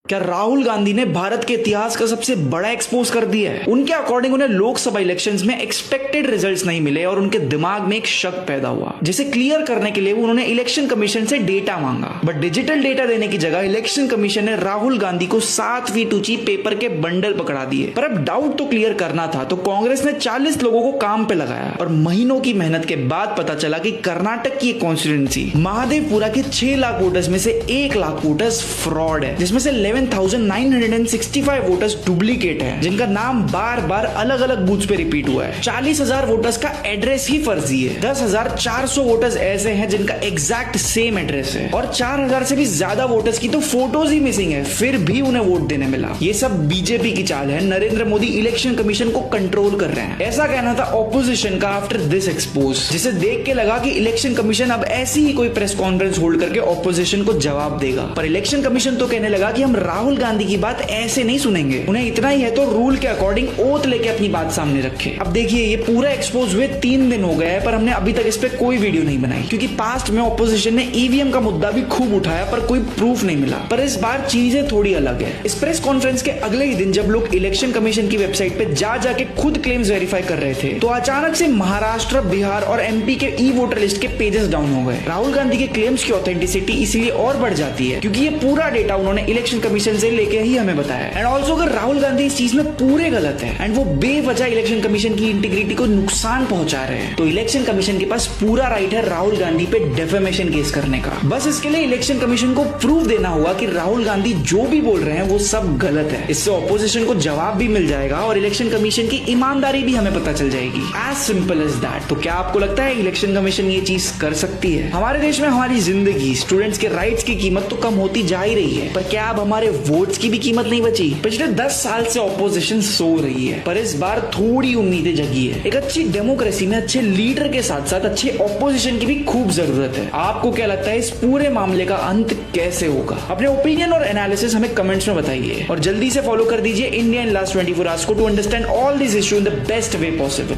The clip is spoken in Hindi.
क्या राहुल गांधी ने भारत के इतिहास का सबसे बड़ा एक्सपोज कर दिया है? उनके अकॉर्डिंग उन्हें लोकसभा इलेक्शंस में एक्सपेक्टेड रिजल्ट्स नहीं मिले और उनके दिमाग में एक शक पैदा हुआ, जिसे क्लियर करने के लिए उन्होंने इलेक्शन कमीशन से डेटा मांगा। बट डिजिटल डेटा देने की जगह इलेक्शन कमीशन ने राहुल गांधी को 7 फीट ऊंची पेपर के बंडल पकड़ा दिए। पर अब डाउट तो क्लियर करना था, तो कांग्रेस ने 40 लोगों को काम पे लगाया और महीनों की मेहनत के बाद पता चला कि कर्नाटक की कॉन्स्टिट्यूंसी महादेवपुरा के 6 लाख वोटर्स में से 1 लाख वोटर्स फ्रॉड है, जिसमें से 11,965 वोटर्स डुप्लीकेट है, जिनका नाम बार बार अलग अलग बूथ्स पे रिपीट हुआ है। 40,000 वोटर्स का एड्रेस ही फर्जी है। 10,400 वोटर्स ऐसे हैं जिनका एग्जैक्ट सेम एड्रेस है और 4,000 से भी ज्यादा वोटर्स की तो फोटोज ही मिसिंग है, फिर भी उन्हें वोट देने मिला। ये सब बीजेपी की चाल है। नरेंद्र मोदी इलेक्शन कमीशन को कंट्रोल कर रहे हैं, ऐसा कहना था ऑपोजिशन का आफ्टर दिस एक्सपोज, जिसे देख के लगा कि इलेक्शन कमीशन अब ऐसी ही कोई प्रेस कॉन्फ्रेंस होल्ड करके ऑपोजिशन को जवाब देगा। पर इलेक्शन कमीशन तो कहने लगा कि हम राहुल गांधी की बात ऐसे नहीं सुनेंगे, उन्हें इतना ही है तो रूल के अकॉर्डिंग ओथ लेके अपनी बात सामने रखे। अब देखिए, ये पूरा एक्सपोज हुए 3 दिन हो गए हैं, पर हमने अभी तक इस पे कोई वीडियो नहीं बनाई, क्योंकि पास्ट में ऑपोजिशन ने ईवीएम का मुद्दा भी खूब उठाया पर कोई प्रूफ नहीं मिला। पर इस बार चीजें थोड़ी अलग है। इस प्रेस कॉन्फ्रेंस के अगले ही दिन जब लोग इलेक्शन कमीशन की वेबसाइट पे जाके खुद क्लेम्स वेरीफाई कर रहे थे, तो अचानक से महाराष्ट्र, बिहार और एमपी के ई वोटर लिस्ट के पेजेस डाउन हो गए। राहुल गांधी के क्लेम्स की ऑथेंटिसिटी इसलिए और बढ़ जाती है क्योंकि ये पूरा डेटा उन्होंने इलेक्शन कमीशन से लेके ही हमें बताया। एंड ऑल्सो अगर राहुल गांधी इस चीज में पूरे गलत है एंड वो बेवजह इलेक्शन कमीशन की इंटीग्रिटी को नुकसान पहुंचा रहे हैं, तो इलेक्शन कमीशन के पास पूरा राइट है राहुल गांधी पे डेफेमेशन केस करने का। बस इसके लिए इलेक्शन कमीशन को प्रूफ देना होगा कि राहुल गांधी जो भी बोल रहे हैं वो सब गलत है। इससे ऑपोजिशन को जवाब भी मिल जाएगा और इलेक्शन कमीशन की ईमानदारी भी हमें पता चल जाएगी। As simple as that. तो क्या आपको लगता है इलेक्शन कमीशन ये चीज कर सकती है? हमारे देश में हमारी जिंदगी, स्टूडेंट्स के राइट्स की कीमत तो कम होती जा ही रही है, पर क्या अब हमारे वोट्स की भी कीमत नहीं बची? पिछले 10 साल से ऑपोजिशन सो रही है, पर इस बार थोड़ी उम्मीदें जगी है। एक अच्छी डेमोक्रेसी में अच्छे लीडर के साथ साथ अच्छे ऑपोजिशन की भी खूब जरूरत है। आपको क्या लगता है इस पूरे मामले का अंत कैसे होगा? अपने ओपिनियन और एनालिसिस हमें कमेंट्स में बताइए और जल्दी से फॉलो कर दीजिए इंडिया इन लास्ट 24 आवर्स को to understand all this issue in the best way possible.